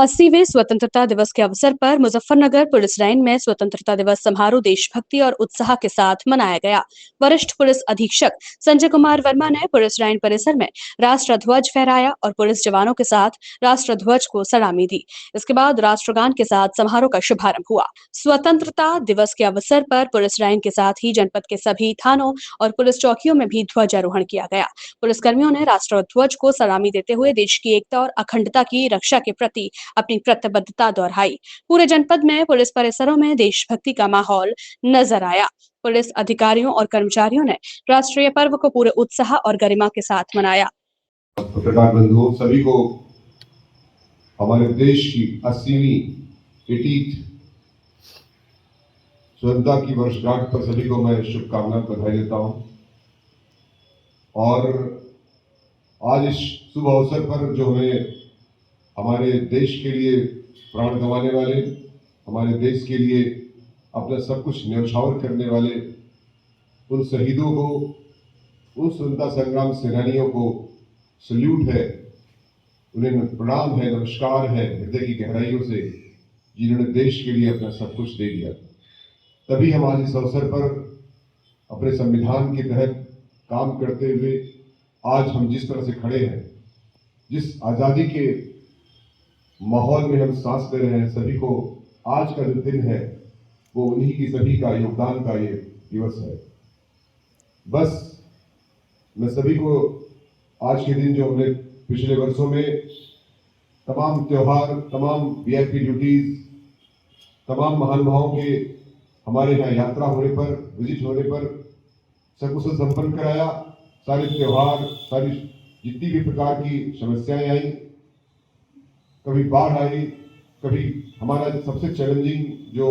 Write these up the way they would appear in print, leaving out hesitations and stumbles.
80वें स्वतंत्रता दिवस के अवसर पर मुजफ्फरनगर पुलिस लाइन में स्वतंत्रता दिवस समारोह देशभक्ति और उत्साह के साथ मनाया गया। वरिष्ठ पुलिस अधीक्षक संजय कुमार वर्मा ने पुलिस लाइन परिसर में राष्ट्र ध्वज फहराया और पुलिस जवानों के साथ राष्ट्र ध्वज को सलामी दी। इसके बाद राष्ट्रगान के साथ समारोह का शुभारंभ हुआ। स्वतंत्रता दिवस के अवसर पर पुलिस लाइन के साथ ही जनपद के सभी थानों और पुलिस चौकियों में भी ध्वजारोहण किया गया। पुलिसकर्मियों ने राष्ट्र ध्वज को सलामी देते हुए देश की एकता और अखंडता की रक्षा के प्रति अपनी प्रतिबद्धता दोहराई। पूरे जनपद में पुलिस परिसरों में देशभक्ति का माहौल नजर आया। पुलिस अधिकारियों और कर्मचारियों ने राष्ट्रीय पर्व को पूरे उत्साह और गरिमा के साथ मनाया। पत्रकार बंधुओं सभी को हमारे देश की 80वीं 80th स्वतंत्रता की वर्षगांठ पर सभी को मैं शुभकामनाएं बधाई देता हूं। और आज इस शुभ अवसर पर जो हमें हमारे देश के लिए प्राण गंवाने वाले, हमारे देश के लिए अपना सब कुछ न्यौछावर करने वाले उन शहीदों को, उन स्वतंत्रता संग्राम सेनानियों को सल्यूट है, उन्हें प्रणाम है, नमस्कार है हृदय की गहराइयों से, जिन्होंने देश के लिए अपना सब कुछ दे दिया। तभी हम आज इस अवसर पर अपने संविधान के तहत काम करते हुए आज हम जिस तरह से खड़े हैं, जिस आज़ादी के माहौल में हम सांस ले रहे हैं, सभी को आज का जो दिन है वो उन्हीं की सभी का योगदान का ये दिवस है। बस मैं सभी को आज के दिन जो हमने पिछले वर्षों में तमाम त्योहार, तमाम वीआईपी ड्यूटीज, तमाम महानुभावों के हमारे यहाँ यात्रा होने पर, विजिट होने पर सकुशल संपन्न कराया। सारे त्योहार, सारी जितनी भी प्रकार की समस्याएं आई, कभी बाढ़ आई, कभी हमारा सबसे चैलेंजिंग जो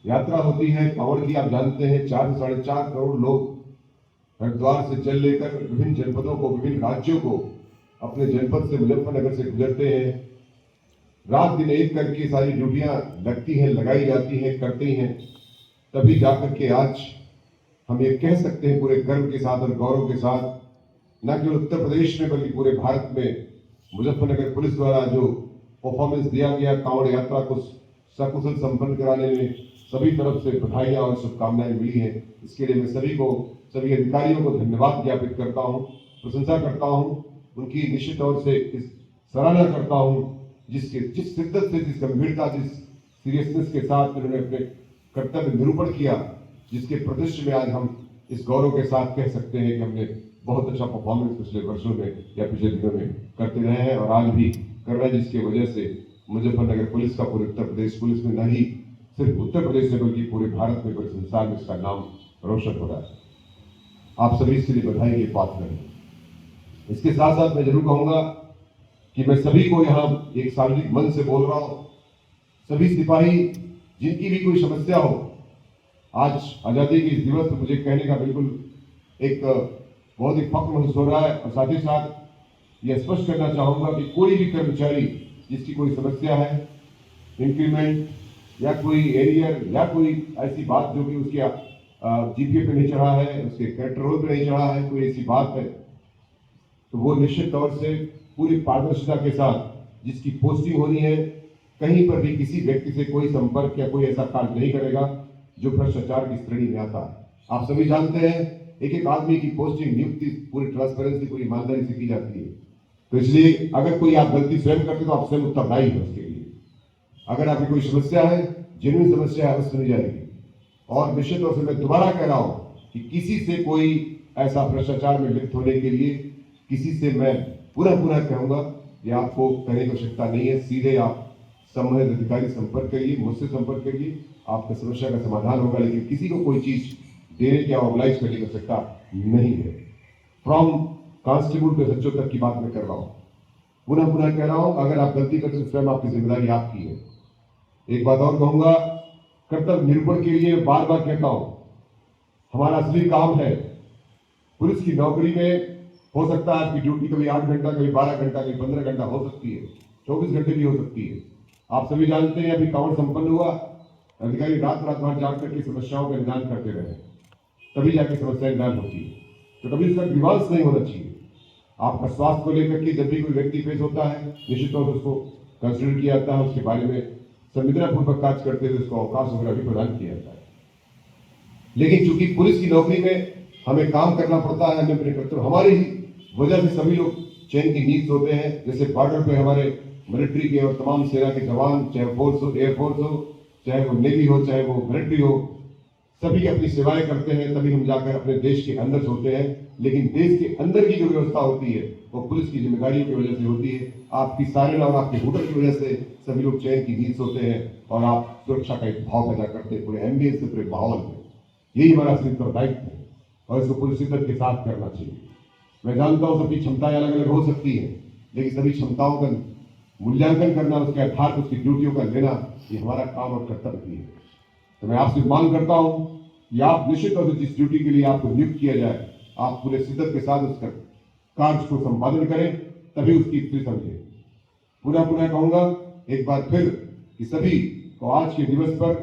यात्रा होती है कांवड़ की, आप जानते हैं 4 से 4.5 करोड़ लोग हरिद्वार से जल लेकर विभिन्न जनपदों को, विभिन्न राज्यों को अपने जनपद से मुजफ्फरनगर से गुजरते हैं। रात दिन एक करके सारी ड्यूटियां लगती हैं, लगाई जाती हैं, करती हैं, तभी जाकर के आज हम ये कह सकते हैं पूरे गर्व के साथ और गौरव के साथ, न केवल उत्तर प्रदेश में बल्कि पूरे भारत में मुजफ्फरनगर पुलिस द्वारा जो परफॉर्मेंस दिया गया कांवड़ यात्रा को सकुशल संपन्न कराने में, सभी तरफ से बधाइयां और शुभकामनाएं मिली हैं। इसके लिए मैं सभी को, सभी अधिकारियों को धन्यवाद ज्ञापित करता हूं, प्रशंसा करता हूं, उनकी निश्चित तौर से इस सराहना करता हूं, जिस शिद्दत से, जिस गंभीरता, जिस सीरियसनेस के साथ उन्होंने अपने कर्तव्य निरूपण किया, जिसके प्रदर्शन में आज हम इस गौरव के साथ कह सकते हैं कि हमने बहुत अच्छा परफॉर्मेंस पिछले वर्षों में या पिछले दिनों में करते रहे हैं और आज भी कर रहे हैं, जिसकी वजह से मुजफ्फरनगर पुलिस का पूरे उत्तर प्रदेश पुलिस में नहीं सिर्फ उत्तर प्रदेश में बल्कि पूरे भारत में, पूरे संसार में इसका नाम रोशन हो रहा है। आप सभी इसके लिए बधाई के पात्र हैं। इसके साथ साथ मैं जरूर कहूंगा कि मैं सभी को यहाँ एक सार्वजनिक मंच से बोल रहा हूँ, सभी सिपाही जिनकी भी कोई समस्या हो, आज आजादी के इस दिवस पर मुझे कहने का बिल्कुल एक बहुत ही फख्र महसूस हो रहा है। और साथ ही साथ यह स्पष्ट करना चाहूंगा कि कोई भी कर्मचारी जिसकी कोई समस्या है, इंक्रीमेंट या कोई एरियर या कोई ऐसी बात जो कि उसके जीपीए पे नहीं चढ़ा है, उसके कैरेक्टर रोल पे नहीं चढ़ा है, कोई ऐसी बात है, तो वो निश्चित तौर से पूरी पारदर्शिता के साथ जिसकी पोस्टिंग होनी है, कहीं पर भी किसी व्यक्ति से कोई संपर्क या कोई ऐसा कार्य नहीं करेगा जो भ्रष्टाचार की श्रेणी में आता है। आप सभी जानते हैं एक एक आदमी की पोस्टिंग, नियुक्ति पूरी ट्रांसपेरेंसी, पूरी ईमानदारी से की जाती है। तो इसलिए अगर कोई आप गलती स्वयं करते तो आप स्वयं उत्तरदायी है उसके लिए। अगर आपकी कोई समस्या है, जेन्युइन समस्या है, अवश्य सुनी जाएगी। और निश्चित तौर से मैं दोबारा कह रहा हूं कि किसी से कोई ऐसा भ्रष्टाचार में लिप्त होने के लिए किसी से मैं पुनः कहूंगा कि आपको कहने की आवश्यकता नहीं है। सीधे आप संबंधित अधिकारी संपर्क करिए, मुझसे संपर्क करिए, आपका समस्या का समाधान होगा। लेकिन किसी को कोई चीज देने की ऑर्गेनाइज करने की आवश्यकता नहीं है। फ्रॉम कांस्टेबल टू सच्चो तक की बात मैं कर रहा हूं। पुनः कह रहा हूं, अगर आप गलती करते तो स्वयं आपकी जिम्मेदारी आपकी है। एक बात और कहूंगा, कर्तव्य निरूपण के लिए बार बार कहता हूं, हमारा असली काम है पुलिस की नौकरी में। हो सकता है आपकी ड्यूटी कभी 8 घंटा, कभी 12 घंटा, कभी 15 घंटा हो सकती है, 24 घंटे भी हो सकती है। आप सभी जानते हैं अभी कांवड़ संपन्न हुआ, अधिकारी रात भर जाग करके समस्याओं का निदान करते रहे, तभी जाके समस्या निदान होती है। तो कभी इसका ग्रीवांस नहीं होना चाहिए। आपका स्वास्थ्य को लेकर के जब भी कोई व्यक्ति पेश होता है, निश्चित तौर से उसको कंसिडर किया जाता है, उसके बारे में संवेदनापूर्वक कार्य करते हुए उसको अवकाश वगैरह भी प्रदान किया जाता है। लेकिन चूंकि पुलिस की नौकरी में हमें काम करना पड़ता है, हमें अपने कर्तव्य, हमारी ही वजह से सभी लोग चैन की नींद सोते हैं। जैसे बॉर्डर पे हमारे मिलिट्री के और तमाम सेना के जवान, चाहे फोर्स हो, एयरफोर्स हो, चाहे वो नेवी हो, चाहे वो मिलिट्री हो, सभी अपनी सेवाएं करते हैं, तभी हम जाकर अपने देश के अंदर सोते हैं। लेकिन देश के अंदर की जो व्यवस्था होती है वो पुलिस की जिम्मेदारी की वजह से होती है। आपकी साइरन और आपके हुडर की वजह से सभी लोग चैन की नींद सोते हैं और आप सुरक्षा का एक भाव पैदा करते हैं पूरे एम्बियंस से, पूरे माहौल में। यही हमारा सिर्फ दायित्व है और इसको पूरी शिद्दत के साथ करना चाहिए। मैं जानता हूँ सबकी क्षमताएं अलग अलग हो सकती है, लेकिन सभी क्षमताओं का मूल्यांकन करना, उसके आधार उसकी ड्यूटियों का लेना, ये हमारा काम और कर्तव्य भी है। तो मैं आपसे मांग करता हूँ कि आप निश्चित तौर से जिस ड्यूटी के लिए आपको नियुक्त किया जाए, आप पूरे शिद्दत के साथ उसका कार्य को संपादन करें, तभी उसकी स्थिति समझें। पुनः कहूंगा एक बार फिर कि सभी को आज के दिवस पर,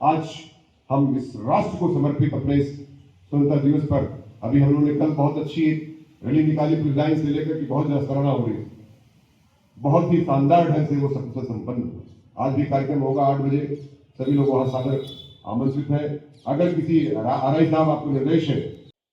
आज हम इस राष्ट्र को समर्पित अपने इस स्वतंत्रता दिवस पर, अभी हम लोगों ने कल बहुत अच्छी रैली निकाली पुलिस लाइन से लेकर कि बहुत ज्यादा सराहना हो रही है, बहुत ही शानदार ढंग से वो सबसे संपन्न हुआ। आज भी कार्यक्रम होगा 8 बजे, सभी लोग वहां सादर आमंत्रित है। अगर किसी आरआई साहब आपको निर्देश है।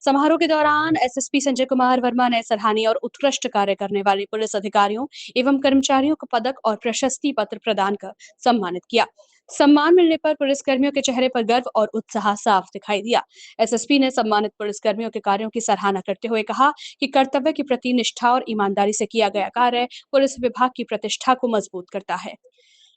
समारोह के दौरान एसएसपी संजय कुमार वर्मा ने सराहनीय और उत्कृष्ट कार्य करने वाले पुलिस अधिकारियों एवं कर्मचारियों को पदक और प्रशस्ति पत्र प्रदान कर सम्मानित किया। सम्मान मिलने पर पुलिसकर्मियों के चेहरे पर गर्व और उत्साह साफ दिखाई दिया। एसएसपी ने सम्मानित पुलिसकर्मियों के कार्यों की सराहना करते हुए कहा कि कर्तव्य के प्रति निष्ठा और ईमानदारी से किया गया कार्य पुलिस विभाग की प्रतिष्ठा को मजबूत करता है।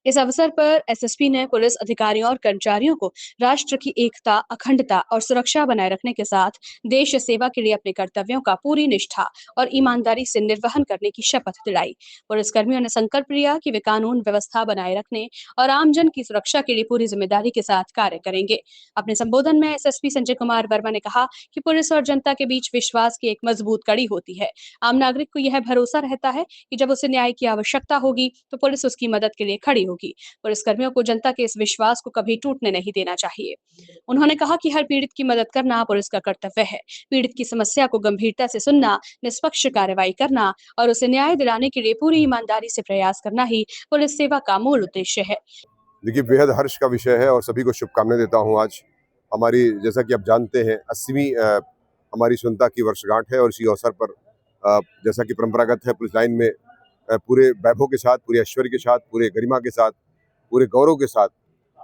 इस अवसर पर एसएसपी ने पुलिस अधिकारियों और कर्मचारियों को राष्ट्र की एकता, अखंडता और सुरक्षा बनाए रखने के साथ देश सेवा के लिए अपने कर्तव्यों का पूरी निष्ठा और ईमानदारी से निर्वहन करने की शपथ दिलाई। पुलिसकर्मियों ने संकल्प लिया कि वे कानून व्यवस्था बनाए रखने और आमजन की सुरक्षा के लिए पूरी जिम्मेदारी के साथ कार्य करेंगे। अपने संबोधन में एसएसपी संजय कुमार वर्मा ने कहा कि पुलिस और जनता के बीच विश्वास की एक मजबूत कड़ी होती है। आम नागरिक को यह भरोसा रहता है कि जब उसे न्याय की आवश्यकता होगी तो पुलिस उसकी मदद के लिए खड़ी होगी। पुलिसकर्मियों को जनता के इस विश्वास को कभी टूटने नहीं देना चाहिए। उन्होंने कहा कि हर पीड़ित की मदद करना पुलिस का कर्तव्य है। पीड़ित की समस्या को गंभीरता से सुनना, निष्पक्ष कार्रवाई करना और उसे न्याय दिलाने के लिए पूरी ईमानदारी से प्रयास करना ही पुलिस सेवा का मूल उद्देश्य है। देखिए, बेहद हर्ष का विषय है और सभी को शुभकामनाएं देता हूं। आज हमारी, जैसा कि आप जानते हैं, 80वीं हमारी स्वतंत्रता की वर्षगांठ है और इसी अवसर पर जैसा कि परंपरागत है, पुलिस लाइन में पूरे वैभव के साथ, पूरे ऐश्वर्य के साथ, पूरे गरिमा के साथ, पूरे गौरव के साथ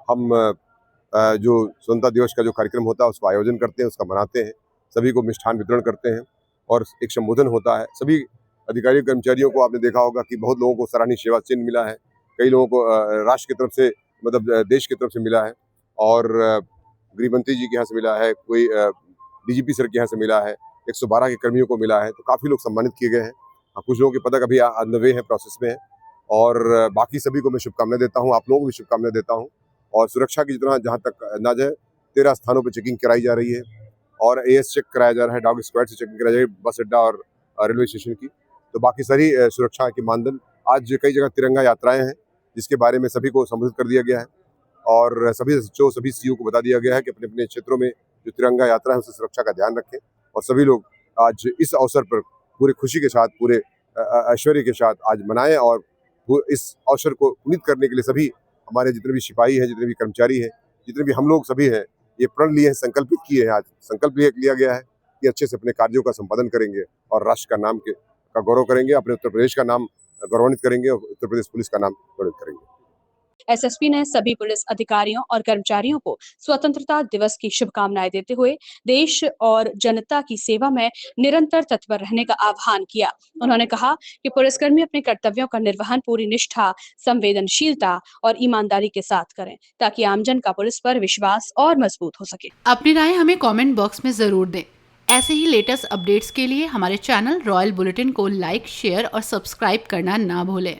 हम जो स्वतंत्रता दिवस का जो कार्यक्रम होता है उसका आयोजन करते हैं, उसका मनाते हैं। सभी को मिष्ठान वितरण करते हैं और एक संबोधन होता है। सभी अधिकारी कर्मचारियों को आपने देखा होगा कि बहुत लोगों को सराहनीय सेवा चिन्ह मिला है, कई लोगों को राष्ट्र की तरफ से, मतलब देश की तरफ से मिला है, और गृह मंत्री जी के यहाँ से मिला है, कोई डीजीपी सर के यहाँ से मिला है, 112 के कर्मियों को मिला है। तो काफ़ी लोग सम्मानित किए गए हैं। कुछ लोगों के पदक अभी अन्वे हैं, प्रोसेस में है, और बाकी सभी को मैं शुभकामनाएं देता हूं। आप लोगों को भी शुभकामनाएं देता हूं। और सुरक्षा की जितना जहां तक अंदाज है, 13 स्थानों पर चेकिंग कराई जा रही है और एएस चेक कराया जा रहा है, डॉग स्क्वाड से चेकिंग कराई जा रही है, बस अड्डा और रेलवे स्टेशन की। तो बाकी सारी सुरक्षा के मानदंड, आज कई जगह तिरंगा यात्राएं हैं जिसके बारे में सभी को संबोधित कर दिया गया है और सभी एसएचओ, सभी सीओ को बता दिया गया है कि अपने अपने क्षेत्रों में जो तिरंगा यात्रा है उससे सुरक्षा का ध्यान रखें। और सभी लोग आज इस अवसर पर पूरे खुशी के साथ, पूरे ऐश्वर्य के साथ आज मनाएं और इस अवसर को पुनीत करने के लिए सभी हमारे जितने भी सिपाही हैं, जितने भी कर्मचारी हैं, जितने भी हम लोग सभी हैं, ये प्रण लिए हैं, संकल्पित किए हैं। आज संकल्प लिया गया है कि अच्छे से अपने कार्यों का संपादन करेंगे और राष्ट्र का नाम का गौरव करेंगे, अपने उत्तर प्रदेश का नाम गौरवान्वित करेंगे और उत्तर प्रदेश पुलिस का नाम गौरवित करेंगे। एसएसपी ने सभी पुलिस अधिकारियों और कर्मचारियों को स्वतंत्रता दिवस की शुभकामनाएं देते हुए देश और जनता की सेवा में निरंतर तत्पर रहने का आह्वान किया। उन्होंने कहा कि पुलिसकर्मी अपने कर्तव्यों का निर्वहन पूरी निष्ठा, संवेदनशीलता और ईमानदारी के साथ करें ताकि आमजन का पुलिस पर विश्वास और मजबूत हो सके। अपनी राय हमें कमेंट बॉक्स में जरूर दें। ऐसे ही लेटेस्ट अपडेट्स के लिए हमारे चैनल रॉयल बुलेटिन को लाइक, शेयर और सब्सक्राइब करना ना भूलें।